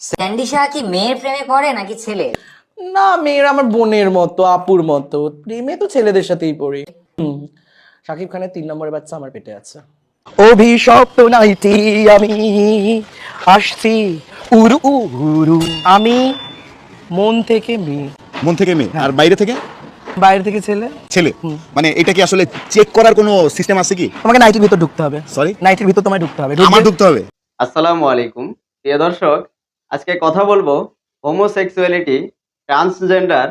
Sandy Shah কি মেয়ের প্রেমে পড়ে নাকি ছেলে? না, মেয়েরা আমার বোনের মতো, আপুর মতো। প্রেমে তো ছেলেদের সাথেই পড়ি। শাকিব খানের 3 নম্বরের বাচ্চা আমার পেটে আছে। অভিশপ্ত নাইটি আমি আসছি উরু উরু, আমি মন থেকে মেয়ে। মন থেকে মেয়ে আর বাইরে থেকে বাইরে থেকে ছেলে। ছেলে। মানে এটা কি আসলে চেক করার কোনো সিস্টেম আছে কি? তোমাকে নাইটির ভিতর ঢুকতে হবে। সরি, নাইটির ভিতর তোমায় ঢুকতে হবে। আমার ঢুকতে হবে? আসসালামু আলাইকুম প্রিয় দর্শক, আজকে কথা বলবো হোমোসেক্সুয়ালিটি, ট্রান্সজেন্ডার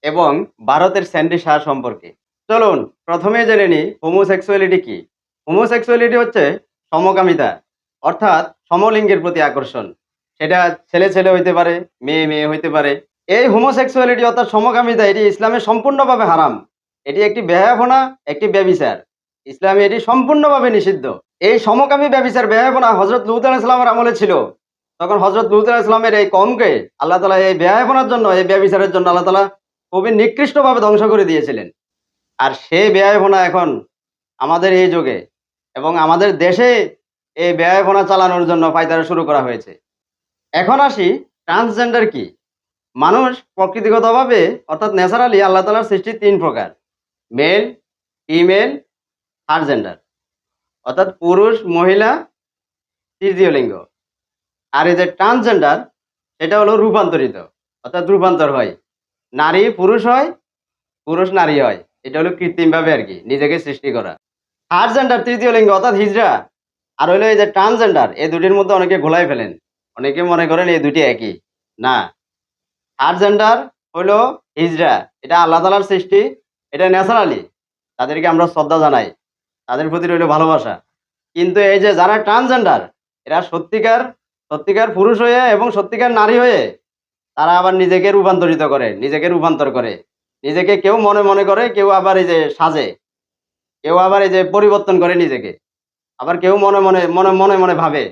এবং ভারতের স্যান্ডি শাহ সম্পর্কে। চলুন প্রথমে জেনে নিই হোমোসেক্সুয়ালিটি কি। হোমোসেক্সুয়ালিটি হচ্ছে সমকামিতা, অর্থাৎ সমলিঙ্গের প্রতি আকর্ষণ। সেটা ছেলে ছেলে হইতে পারে, মেয়ে মেয়ে হইতে পারে। এই হোমোসেক্সুয়ালিটি অর্থাৎ সমকামিতা এটি ইসলামে সম্পূর্ণভাবে হারাম। এটি একটি বেহায়াপনা, একটি ব্যভিচার। ইসলামে এটি সম্পূর্ণভাবে নিষিদ্ধ। এই সমকামী ব্যভিচার বেহায়াপনা হযরত লূত আলাইহিস সালামের আমলে ছিল। তখন হযরত লূত আলাইহিস সালামের এই কওমকে আল্লাহ তাআলা এই বেহায়াপনার জন্য, এই ব্যভিচারের জন্য আল্লাহ তাআলা খুবই নিকৃষ্টভাবে ধ্বংস করে দিয়েছিলেন। আর সেই বেহায়াপনা এখন আমাদের এই যুগে এবং আমাদের দেশে এই বেহায়াপনা চালানোর জন্য পায়তারা শুরু করা হয়েছে। এখন আসি ট্রান্সজেন্ডার কি। মানুষ প্রকৃতিগতভাবে অর্থাৎ ন্যাচারালি আল্লাহ তাআলার সৃষ্টি ৩ প্রকার: মেল, ফিমেল, থার্ড জেন্ডার, অর্থাৎ পুরুষ, মহিলা, তৃতীয় লিঙ্গ। আর এই যে ট্রান্সজেন্ডার, সেটা হলো রূপান্তরিত, অর্থাৎ রূপান্তর হয়, নারী পুরুষ হয়, পুরুষ নারী হয়। এটা হলো কৃত্রিমভাবে আর কি নিজেকে সৃষ্টি করা। থার্ড জেন্ডার, তৃতীয় লিঙ্গ অর্থাৎ হিজড়া। আর হলো এই যে ট্রান্সজেন্ডার, এই দুটির মধ্যে অনেকে ঘোলাই ফেলেন, অনেকে মনে করেন এই দুটি একই। না, থার্ড জেন্ডার হলো হিজড়া, এটা আল্লাহ তাআলার সৃষ্টি, এটা ন্যাচারালি। তাদেরকে আমরা শ্রদ্ধা জানাই, তাদের প্রতি রইল ভালোবাসা। কিন্তু এই যে যারা ট্রান্সজেন্ডার, এরা সত্যিকার সত্যিকার পুরুষ হয়ে এবং সত্যিকার নারী হয়ে তারা আবার নিজেকে রূপান্তরিত করে, নিজেকে রূপান্তর করে। নিজেকে কেউ মনে মনে করে, কেউ আবার এই যে সাজে, কেউ আবার এই যে পরিবর্তন করে নিজেকে, আবার কেউ মনে মনে মনে মনে মনে ভাবে।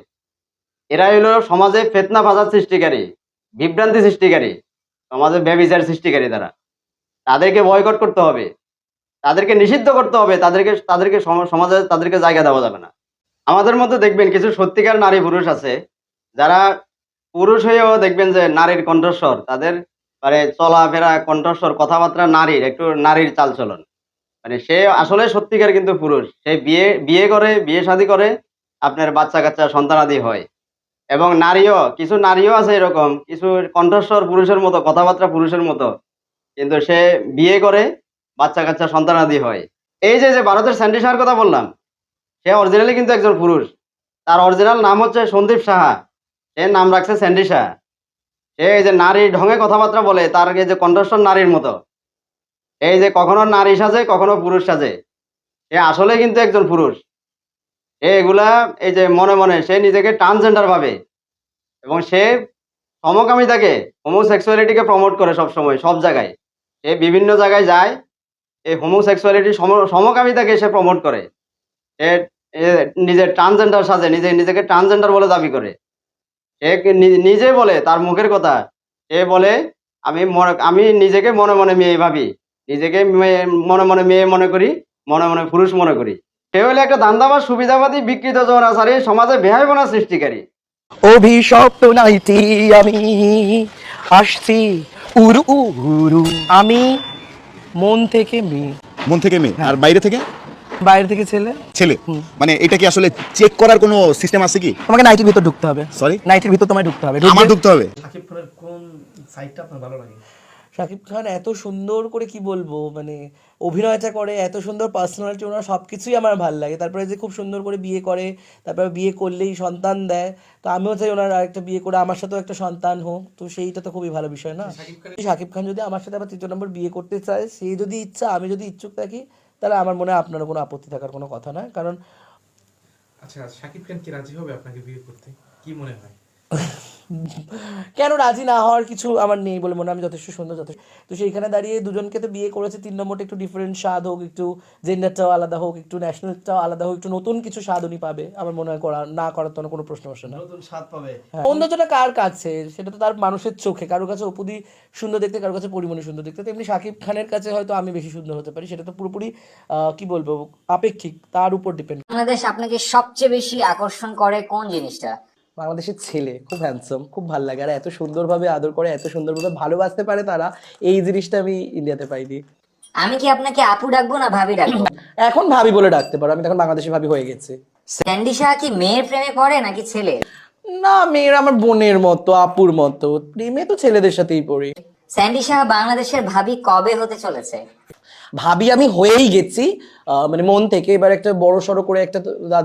এরা হলো সমাজে ফিতনা ফাসাদ সৃষ্টিকারী, বিভ্রান্তি সৃষ্টিকারী, সমাজে ব্যভিচার সৃষ্টিকারী। তাদেরকে বয়কট করতে হবে, তাদেরকে নিষিদ্ধ করতে হবে, তাদেরকে তাদেরকে সমাজে তাদেরকে জায়গা দেওয়া যাবে না। আমাদের মধ্যে দেখবেন কিছু সত্যিকার নারী পুরুষ আছে, যারা পুরুষ হয়েও দেখবেন যে নারীর কণ্ঠস্বর, তাদের মানে চলাফেরা, কণ্ঠস্বর, কথাবার্তা নারীর, একটু নারীর চালচলন। মানে সে আসলে সত্যিকার কিন্তু পুরুষ। সে বিয়ে বিয়ে করে, বিয়ে শাদী করে, আপনার বাচ্চা কাচ্চা সন্তানাদি হয়। এবং নারীও, কিছু নারীও আছে এরকম, কিছু কণ্ঠস্বর পুরুষের মতো, কথাবার্তা পুরুষের মতো, কিন্তু সে বিয়ে করে, বাচ্চা কাচ্চা সন্তানাদি হয়। এই যে যে ভারতের স্যান্ডি শাহর কথা বললাম, সে অরিজিনালি কিন্তু একজন পুরুষ। তার অরিজিনাল নাম হচ্ছে সন্দীপ সাহা, সে নাম রাখছে স্যান্ডি শাহ। সে এই যে নারীর ঢঙে কথাবার্তা বলে, তার এই যে কণ্ঠস্বর নারীর মতো, এই যে কখনো নারী সাজে, কখনো পুরুষ সাজে, সে আসলে কিন্তু একজন পুরুষ। সে এগুলা এই যে মনে মনে সে নিজেকে ট্রান্সজেন্ডার ভাবে, এবং সে সমকামিতাকে, হোমোসেক্সুয়ালিটিকে প্রমোট করে সব সময়, সব জায়গায়। সে বিভিন্ন জায়গায় যায়, এই হোমোসেক্সুয়ালিটি, সমকামিতাকে সে প্রমোট করে। সে এ নিজের ট্রান্সজেন্ডার সাজে, নিজেকে ট্রান্সজেন্ডার বলে দাবি করে। সে নিজে বলে, তার মুখের কথা, সে বলে আমি নিজেকে মনে মনে মেয়ে ভাবি, নিজেকে মনে মনে মেয়ে মনে করি, মনে মনে পুরুষ মনে করি। সে হলো একটা ধান্দাবাজ, সুবিধাবাদী, বিকৃত জনআচারী, সমাজে বেহায়াপনা সৃষ্টিকারী। অভিশপ্ত নাইটি আমি আসছি উরু উরু, আমি মন থেকে মেয়ে। মন থেকে মেয়ে আর বাইরে থেকে বাইরে থেকে ছেলে। ছেলে। মানে এটা কি আসলে চেক করার কোনো সিস্টেম আছে কি? তোমাকে নাইটির ভিতর ঢুকতে হবে। সরি, নাইটির ভিতর তোমায় ঢুকতে হবে। আমার ঢুকতে হবে? শাকিব খানের কোন সাইডটা আপনার ভালো লাগে? শাকিব খান এত সুন্দর করে, কি বলবো, মানে অভিনয়টা করে, এত সুন্দর পার্সোনালিটি, ওনার সব কিছুই আমার ভালো লাগে। তারপরে যে খুব সুন্দর করে বিয়ে করে, তারপরে বিয়ে করলেই সন্তান দেয়। তো আমিও চাই ওনার আরেকটা বিয়ে করে আমার সাথেও একটা সন্তান হোক, তো সেইটা তো খুবই ভালো বিষয় না? শাকিব খান যদি আমার সাথে আবার ৩য় নম্বর বিয়ে করতে চায়, সেই যদি ইচ্ছা, আমি যদি ইচ্ছুক থাকি, তাহলে আমার মনে হয় আপনারও কোনো আপত্তি থাকার কোনো কথা নয়। কারণ আচ্ছা, শাকিব খান কি রাজি হবে আপনাকে বিয়ে করতে? কি মনে হয়? কেন রাজি না হওয়ার কিছু আমার নেই বলে মনে হয়। আমি যথেষ্ট সুন্দর, যথেষ্ট। তো সেইখানে দাঁড়িয়ে দুজনকে তো বিয়ে করেছে, ৩ নম্বরটা একটু ডিফারেন্ট স্বাদ হোক, একটু জেন্ডারটাও আলাদা হোক, একটু ন্যাশনালটাও আলাদা হোক, একটু নতুন কিছু স্বাদ উনি পাবে। আমার মনে হয় না করার তো কোনো প্রশ্ন আসে না। নতুন স্বাদ পাবে। সৌন্দর্যটা কার কাছে, সেটা তো তার মানুষের চোখে। কারোর কাছে অপুদি সুন্দর দেখতে, কারোর কাছে পরিমণি সুন্দর দেখতে। তেমনি শাকিব খানের কাছে হয়তো আমি বেশি সুন্দর হতে পারি, সেটা তো পুরোপুরি কি বলবো, আপেক্ষিক, তার উপর ডিপেন্ড। বাংলাদেশ আপনাকে সবচেয়ে বেশি আকর্ষণ করে কোন জিনিসটা? বাংলাদেশের ছেলে খুব হ্যান্ডসাম, খুব ভালো লাগে, আর এত সুন্দরভাবে আদর করে, এত সুন্দরভাবে ভালোবাসতে পারে তারা, এই জিনিসটা আমি ইন্ডিয়াতে পাইনি। আমি কি আপনাকে আপু ডাকবো না ভাবি ডাকবো? এখন ভাবি বলে ডাকতে পারো, আমি তখন বাংলাদেশি ভাবি হয়ে গেছি। স্যান্ডি সাহা কি মেয়ের প্রেমে পড়ে নাকি ছেলের? না, মেয়েরা আমার বোনের মতো, আপুর মতো, প্রেমে তো ছেলেদের সাথেই পড়ি। স্যান্ডি সাহা বাংলাদেশের ভাবি কবে হতে চলেছে? ভাবি আমি হয়েই গেছি, মানে মন থেকে। এবার একটা বড় সড়ো করে একটা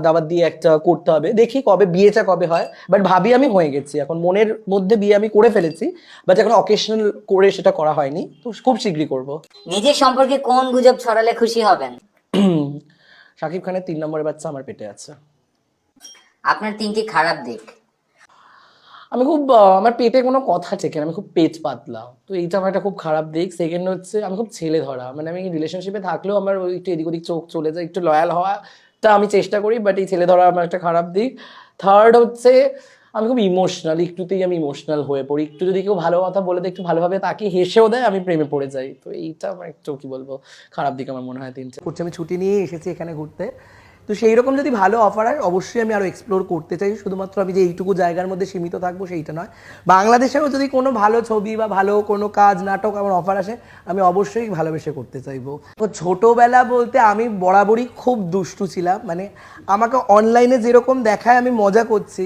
দাবাত দিয়ে একটা করতে হবে, দেখি কবে বিয়েটা কবে হয়। বাট ভাবি আমি হয়ে গেছি, এখন মনের মধ্যে বিয়ে আমি করে ফেলেছি, বাট এখন অকেশনাল করে সেটা করা হয়নি, তো খুব শীঘ্রই করবো। নিজের সম্পর্কে কোন গুজব ছড়ালে খুশি হবেন? শাকিব খানের 3 নম্বরের বাচ্চা আমার পেটে আছে। আপনার 3টি খারাপ দিক। আমি খুব আমার পেটে কোনো কথা টেকে না, আমি খুব পেট পাতলা, তো এইটা আমার একটা খুব খারাপ দিক। সেকেন্ড হচ্ছে আমি খুব ছেলে ধরা, মানে আমি রিলেশনশিপে থাকলেও আমার ওই একটু এদিক ওদিক চোখ চলে যায়, একটু লয়াল হওয়াটা আমি চেষ্টা করি, বাট এই ছেলে ধরা আমার একটা খারাপ দিক। থার্ড হচ্ছে আমি খুব ইমোশনাল, একটুতেই আমি ইমোশনাল হয়ে পড়ি, একটু যদি কেউ ভালো কথা বলে দেয়, একটু ভালোভাবে তাকে হেসেও দেয়, আমি প্রেমে পড়ে যাই। তো এইটা আমার একটু কি বলবো খারাপ দিক আমার মনে হয়। 3 করছি, আমি ছুটি নিয়ে এসেছি এখানে ঘুরতে, তো সেই রকম যদি ভালো অফার হয় অবশ্যই আমি আরও এক্সপ্লোর করতে চাই। শুধুমাত্র আমি যে এইটুকু জায়গার মধ্যে সীমিত থাকবো সেইটা নয়, বাংলাদেশেও যদি কোনো ভালো ছবি বা ভালো কোনো কাজ নাটক আমার অফার আসে, আমি অবশ্যই ভালোবেসে করতে চাইবো। তো ছোটোবেলা বলতে আমি বরাবরই খুব দুষ্টু ছিলাম, মানে আমাকে অনলাইনে যেরকম দেখায় আমি মজা করছি,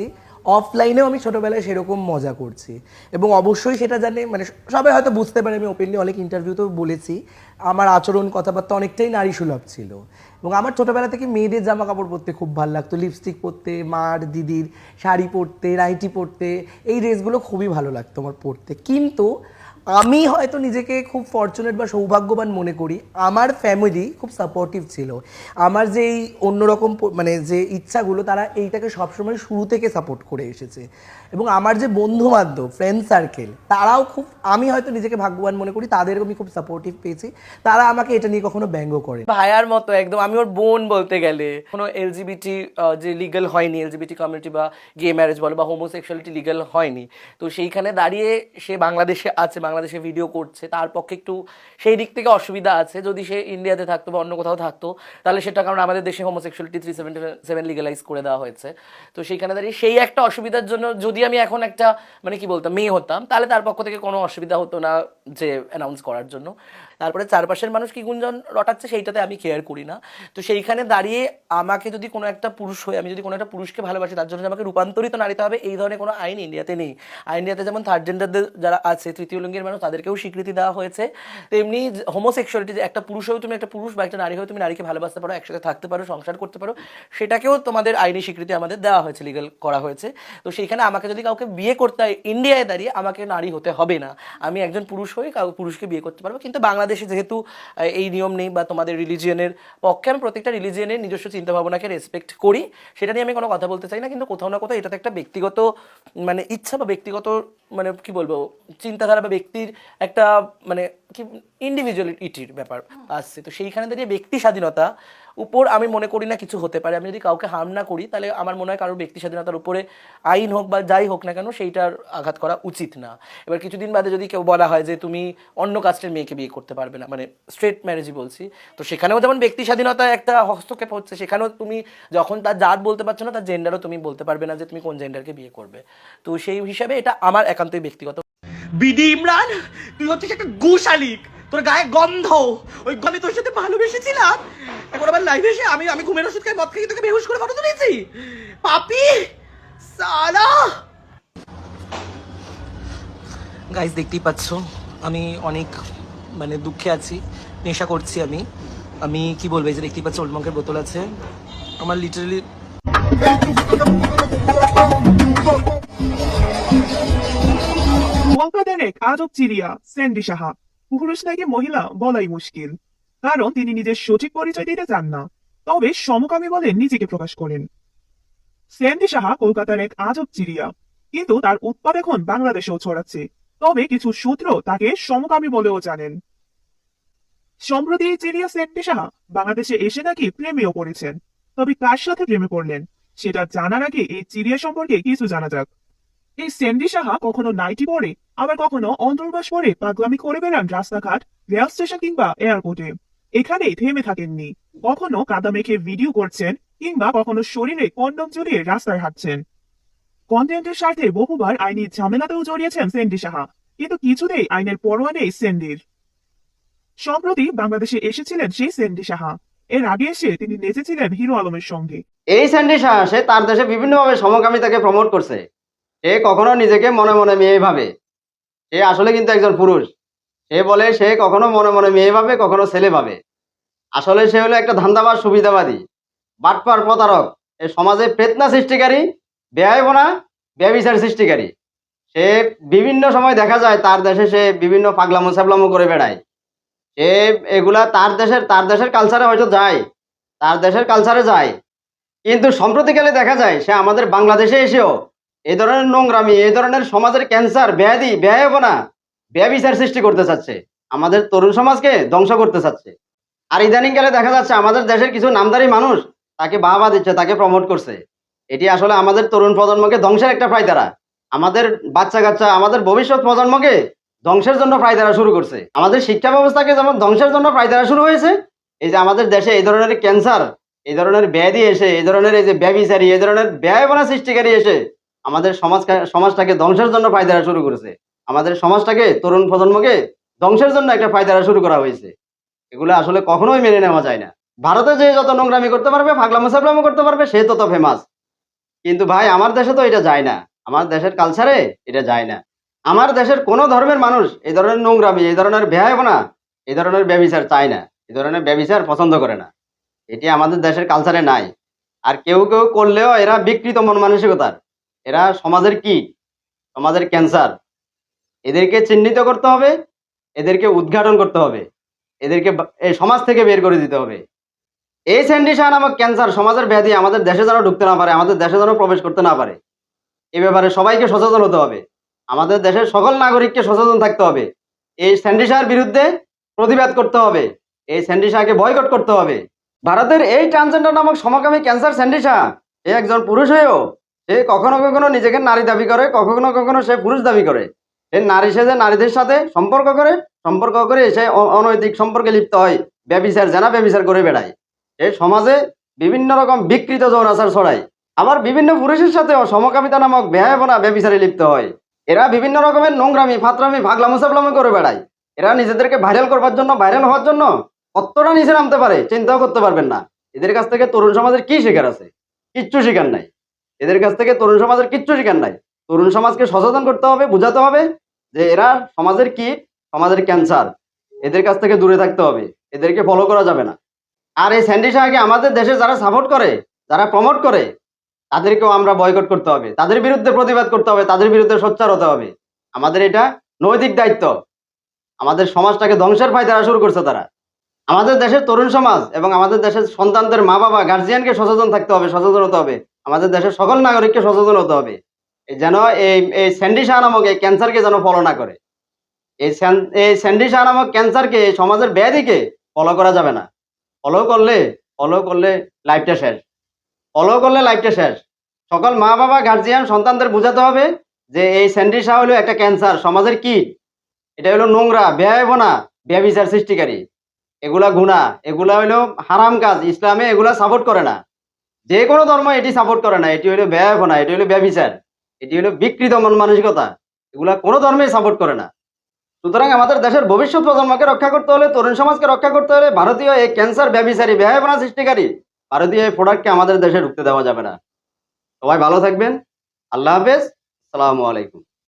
অফলাইনেও আমি ছোটোবেলায় সেরকম মজা করছি। এবং অবশ্যই সেটা জানে, মানে সবাই হয়তো বুঝতে পারে, আমি ওপেনলি অনেক ইন্টারভিউতেও বলেছি, আমার আচরণ কথাবার্তা অনেকটাই নারী সুলভ ছিল। এবং আমার ছোটোবেলা থেকে মেয়েদের জামা কাপড় পরতে খুব ভালো লাগতো, লিপস্টিক পরতে, মার দিদির শাড়ি পরতে, নাইটি পরতে, এই ড্রেসগুলো খুবই ভালো লাগতো আমার পরতে। কিন্তু আমি হয়তো নিজেকে খুব ফরচুনেট বা সৌভাগ্যবান মনে করি, আমার ফ্যামিলি খুব সাপোর্টিভ ছিল। আমার যে এই অন্যরকম মানে যে ইচ্ছাগুলো, তারা এইটাকে সবসময় শুরু থেকে সাপোর্ট করে এসেছে। এবং আমার যে বন্ধু বান্ধব, ফ্রেন্ড সার্কেল, তারাও খুব, আমি হয়তো নিজেকে ভাগ্যবান মনে করি, তাদের আমি খুব সাপোর্টিভ পেয়েছি। তারা আমাকে এটা নিয়ে কখনো ব্যঙ্গ করে ভাইয়ার মতো একদম, আমি ওর বোন বলতে গেলে। কোনো এলজিবিটি যে লিগ্যাল হয়নি, এলজিবিটি কমিউনিটি বা গে ম্যারেজ বলো বা হোমোসেক্সুয়ালিটি লিগ্যাল হয়নি, তো সেইখানে দাঁড়িয়ে সে বাংলাদেশে আছে, বাংলাদেশে ভিডিও করছে, তার পক্ষে একটু সেই দিক থেকে অসুবিধা আছে। যদি সে ইন্ডিয়াতে থাকতো বা অন্য কোথাও থাকতো তাহলে সেটা, কারণ আমাদের দেশে হোমোসেক্সুয়ালিটি 377 লিগালাইজ করে দেওয়া হয়েছে, তো সেইখানে দাঁড়িয়ে সেই একটা অসুবিধার জন্য যদি আমি এখন একটা মানে কি বলতাম মেয়ে হতাম, তাহলে তার পক্ষ থেকে কোনো অসুবিধা হতো না যে অ্যানাউন্স করার জন্য। তারপরে চারপাশের মানুষ কি গুঞ্জন রটাচ্ছে সেইটাতে আমি কেয়ার করি না। তো সেইখানে দাঁড়িয়ে আমাকে যদি কোনো একটা পুরুষ হয়ে, আমি যদি কোনো একটা পুরুষকে ভালোবাসি, তার জন্য আমাকে রূপান্তরিত নারীতে হবে, এই ধরনের কোনো আইন ইন্ডিয়াতে নেই। ইন্ডিয়াতে যেমন থার্ড জেন্ডারদের যারা আছে, তৃতীয় লিঙ্গের মানুষ, তাদেরকেও স্বীকৃতি দেওয়া হয়েছে, তেমনি হোমোসেক্সুয়ালিটি, যে একটা পুরুষ হয়েও তুমি একটা পুরুষ বা একটা নারী হয়েও তুমি নারীকে ভালোবাসতে পারো, একসাথে থাকতে পারো, সংসার করতে পারো, সেটাকেও তোমাদের আইনি স্বীকৃতি আমাদের দেওয়া হয়েছে, লিগাল করা হয়েছে। তো সেইখানে আমাকে যদি কাউকে বিয়ে করতে হয় ইন্ডিয়ায় দাঁড়িয়ে, আমাকে নারী হতে হবে না, আমি একজন পুরুষ হয়ে পুরুষকে বিয়ে করতে পারবো। কিন্তু বাংলাদেশে যেহেতু এই নিয়ম নেই বা তোমাদের রিলিজিয়নের পক্ষে, আমি প্রত্যেকটা রিলিজিয়নের নিজস্ব চিন্তাভাবনাকে রেসপেক্ট করি, সেটা নিয়ে আমি কোনো কথা বলতে চাই না। কিন্তু কোথাও না কোথাও এটাতে একটা ব্যক্তিগত মানে ইচ্ছা বা ব্যক্তিগত মানে কি বলবো চিন্তাধারা বা ব্যক্তির একটা মানে কি ইন্ডিভিজুয়ালিটির ব্যাপার আসছে। তো সেইখানে দাঁড়িয়ে ব্যক্তি স্বাধীনতা উপর আমি মনে করি না কিছু হতে পারে। আমি যদি কাউকে হার্ম না করি, তাহলে আমার মনে হয় কারোর ব্যক্তি স্বাধীনতার উপরে আইন হোক বা যাই হোক না কেন সেইটার আঘাত করা উচিত না। এবার কিছুদিন বাদে যদি কেউ বলা হয় যে তুমি অন্য কাস্টের মেয়েকে বিয়ে করতে পারবে না, মানে স্ট্রেট ম্যারেজই বলছি, তো সেখানেও যেমন ব্যক্তি স্বাধীনতা একটা হস্তক্ষেপ হচ্ছে, সেখানেও তুমি যখন তার জাত বলতে পারছো না, তার জেন্ডারও তুমি বলতে পারবে না যে তুমি কোন জেন্ডারকে বিয়ে করবে। তো সেই হিসাবে এটা আমার একান্তই ব্যক্তিগত। বিডি ইমরান, তুই হচ্ছিস একটা গুশালিক, তোর গায়ে গন্ধ, ওই আমি তোর সাথে ভালোবেসেছিলাম, এখন আবার লাইভে এসে আমি ঘুমের ওষুধ খাই, মদ খাই, তোকে বেহুশ করে ফটো তুলেছি, পাপি সালা। গাইস দেখতেই পাচ্ছ আমি অনেক মানে দুঃখে আছি, নেশা করছি আমি। আমি কি বলবো, এই যে দেখতেই পাচ্ছ ওল্ড মঙ্কের বোতল আছে আমার, লিটারালি কলকাতার এক আজব চিড়িয়া স্যান্ডি সাহা। পুরুষ নাকি মহিলা বলাই মুশকিল, কারণ তিনি নিজের সঠিক পরিচয় দিতে চান না, তবে সমকামী বলে নিজেকে প্রকাশ করেন। স্যান্ডি সাহা কলকাতার এক আজব চিড়িয়া, কিন্তু তার উৎপাদ এখন বাংলাদেশেও ছড়াচ্ছে, তবে কিছু সূত্র তাকে সমকামী বলেও জানেন। সম্প্রতি এই চিড়িয়া স্যান্ডি সাহা বাংলাদেশে এসে নাকি প্রেমেও পড়েছেন, তবে কার সাথে প্রেমে পড়লেন সেটা জানার আগে এই চিড়িয়া সম্পর্কে কিছু জানা যাক। এই স্যান্ডি সাহা কখনো নাইটি পরে, আবার কখনো অন্তর্বাস পরে পাগলামি করে বেড়ান রাস্তাঘাট, রেল স্টেশন কিংবা এয়ারপোর্টে। এখানেই থেমে থাকেননি, কখনো কাদা মেখে ভিডিও করছেন, কিংবা কখনো শরীরে কন্ডম জড়িয়ে রাস্তায় হাঁটছেন। কন্টেন্টের স্বার্থে বহুবার আইনি ঝামেলাতেও জড়িয়েছেন স্যান্ডি সাহা, কিন্তু কিছুতেই আইনের পরোয়া নেই স্যান্ডির। সম্প্রতি বাংলাদেশে এসেছিলেন সেই স্যান্ডি সাহা। এর আগে এসে তিনি নেচেছিলেন হিরো আলমের সঙ্গে। এই স্যান্ডি শাহ সে তার দেশে বিভিন্নভাবে সমকামিতাকে প্রমোট করছে। সে কখনো নিজেকে মনে মনে মেয়ে ভাবে, সে আসলে কিন্তু একজন পুরুষ। সে বলে সে কখনো মনে মনে মেয়ে ভাবে, কখনো ছেলে ভাবে। আসলে সে হলো একটা ধান্দাবাজ, সুবিধাবাদী, বাটপার, প্রতারক, এ সমাজে ফিতনা সৃষ্টিকারী, ব্যয়বনা, ব্যভিচার সৃষ্টিকারী। সে বিভিন্ন সময় দেখা যায় তার দেশে সে বিভিন্ন পাগলামো স্যাবলামো করে বেড়ায়। সে এগুলা তার দেশের কালচারে হয়তো যায়, তার দেশের কালচারে যায়, কিন্তু সম্প্রতিকালে দেখা যায় সে আমাদের বাংলাদেশে এসেও এই ধরনের নোংরামি, এই ধরনের সমাজের ক্যান্সার, ব্যাধি, ব্যয়বনা, ব্যভিচার সৃষ্টি করতে চাচ্ছে, আমাদের তরুণ সমাজকে ধ্বংস করতে চাচ্ছে। আর ইদানিংকালে দেখা যাচ্ছে আমাদের দেশের কিছু নামধারী মানুষ তাকে বাহবা দিচ্ছে, তাকে প্রমোট করছে। এটি আসলে আমাদের তরুণ প্রজন্মকে ধ্বংসের একটা ফায়দারা, আমাদের বাচ্চা কাচ্চা, আমাদের ভবিষ্যৎ প্রজন্মকে ধ্বংসের জন্য ফায়দারা শুরু করছে। আমাদের শিক্ষা ব্যবস্থাকে যেমন ধ্বংসের জন্য ফায়দারা শুরু হয়েছে, এই যে আমাদের দেশে এই ধরনের ক্যান্সার, এই ধরনের ব্যাধি এসে, এই ধরনের এই যে ব্যভিচারী, এই ধরনের ব্যয়বনা সৃষ্টিকারী এসে আমাদের সমাজটাকে ধ্বংসের জন্য ফায়দারা শুরু করেছে। আমাদের সমাজটাকে, তরুণ প্রজন্মকে ধ্বংসের জন্য একটা ফায়দারা শুরু করা হয়েছে। এগুলো আসলে কখনোই মেনে নেওয়া যায় না। ভারতে যে যত নোংরামি করতে পারবে, ফাগলামো সাবলামো করতে পারবে, সে তত ফেমাস। কিন্তু ভাই আমার দেশে তো এটা যায় না, আমার দেশের কালচারে এটা যায় না। আমার দেশের কোনো ধর্মের মানুষ এই ধরনের নোংরামি, এই ধরনের ব্যয়বনা, এই ধরনের ব্যভিচার চায় না, এই ধরনের ব্যভিচার পছন্দ করে না। এটি আমাদের দেশের কালচারে নাই। আর কেউ কেউ করলেও এরা বিকৃত মন মানসিকতার, এরা সমাজের কীট, সমাজের ক্যান্সার। এদেরকে চিহ্নিত করতে হবে, এদেরকে উদ্ঘাটন করতে হবে, এদেরকে এই সমাজ থেকে বের করে দিতে হবে। এই স্যান্ডি শাহ নামক ক্যান্সার, সমাজের ব্যাধি আমাদের দেশে যেন ঢুকতে না পারে, আমাদের দেশে যেন প্রবেশ করতে না পারে। এ ব্যাপারে সবাইকে সচেতন হতে হবে, আমাদের দেশের সকল নাগরিককে সচেতন থাকতে হবে। এই স্যান্ডি শাহের বিরুদ্ধে প্রতিবাদ করতে হবে, এই স্যান্ডি শাহকে বয়কট করতে হবে। ভারতের এই ট্রান্সজেন্ডার নামক সমকামী ক্যান্সার স্যান্ডি শাহ, সে একজন পুরুষ হয়েও সে কখনো কখনো নিজেকে নারী দাবি করে, কখনো কখনো সে পুরুষ দাবি করে। সে নারী সেজে নারীদের সাথে সম্পর্ক করে সে অনৈতিক সম্পর্কে লিপ্ত হয়, ব্যভিচার, জানা ব্যভিচার করে বেড়ায়। সে সমাজে বিভিন্ন রকম বিকৃত যৌনাচার ছড়ায়। আবার বিভিন্ন পুরুষের সাথেও সমকামিতা নামক ব্যয়বনা, ব্যভিচারে লিপ্ত হয়। এরা বিভিন্ন রকমের নোংরামি, ফাতরামি, ভাগলামো সাবলামো করে বেড়ায়। এরা নিজেদেরকে ভাইরাল করবার জন্য, ভাইরাল হওয়ার জন্য কতটা নিচে নামতে পারে চিন্তাও করতে পারবেন না। এদের কাছ থেকে তরুণ সমাজের কি শেখার আছে? কিচ্ছু শেখার নাই। এদের কাছ থেকে তরুণ সমাজের কিচ্ছু শেখার নাই। তরুণ সমাজকে সচেতন করতে হবে, বুঝাতে হবে যে এরা সমাজের কীট, সমাজের ক্যান্সার। এদের কাছ থেকে দূরে থাকতে হবে, এদেরকে ফলো করা যাবে না। আর এই স্যান্ডি শাহকে আমাদের দেশে যারা সাপোর্ট করে, যারা প্রমোট করে, তাদেরকেও আমরা বয়কট করতে হবে, তাদের বিরুদ্ধে প্রতিবাদ করতে হবে, তাদের বিরুদ্ধে সোচ্চার হতে হবে। আমাদের এটা নৈতিক দায়িত্ব। আমাদের সমাজটাকে ধ্বংসের ফায়দারা শুরু করছে তারা। আমাদের দেশের তরুণ সমাজ এবং আমাদের দেশের সন্তানদের মা বাবা, গার্জিয়ানকে সচেতন থাকতে হবে, সচেতন হতে হবে। আমাদের দেশের সকল নাগরিককে সচেতন হতে হবে যেন এই স্যান্ডি শাহ নামক এই ক্যান্সারকে যেন ফলো না করে। এই স্যান্ডি শাহ নামক ক্যান্সারকে, এই সমাজের ব্যাধিকে ফলো করা যাবে না। ফলো করলে লাইফটা শেষ। ফলো করলে লাইফটা শেষ। সকল মা বাবা, গার্জিয়ান সন্তানদের বোঝাতে হবে যে এই স্যান্ডি শাহ হলো একটা ক্যান্সার, সমাজের কীট। এটা হলো নোংরা, ব্যয়বনা, ব্যভিচার সৃষ্টিকারী। এগুলা গুনাহ, এগুলা হলো হারাম কাজ। ইসলামে এগুলা সাপোর্ট করে না, যে কোনো ধর্ম এটি সাপোর্ট করে না। এটি হলো ব্যয়বনা, এটি হলো ব্যভিচার, এটি হলো বিকৃত মন মানসিকতা। এগুলা কোনো ধর্মেই সাপোর্ট করে না। সুতরাং আমাদের দেশের ভবিষ্যৎ প্রজন্মকে রক্ষা করতে হলে, তরুণ সমাজকে রক্ষা করতে হলে, ভারতীয় এই ক্যান্সার, ব্যভিচারী, ব্যয়বনা সৃষ্টিকারী ভারতীয় এই প্রোডাক্টকে আমাদের দেশে ঢুকতে দেওয়া যাবে না। সবাই ভালো থাকবেন। আল্লাহ হাফেজ। আসসালামু আলাইকুম।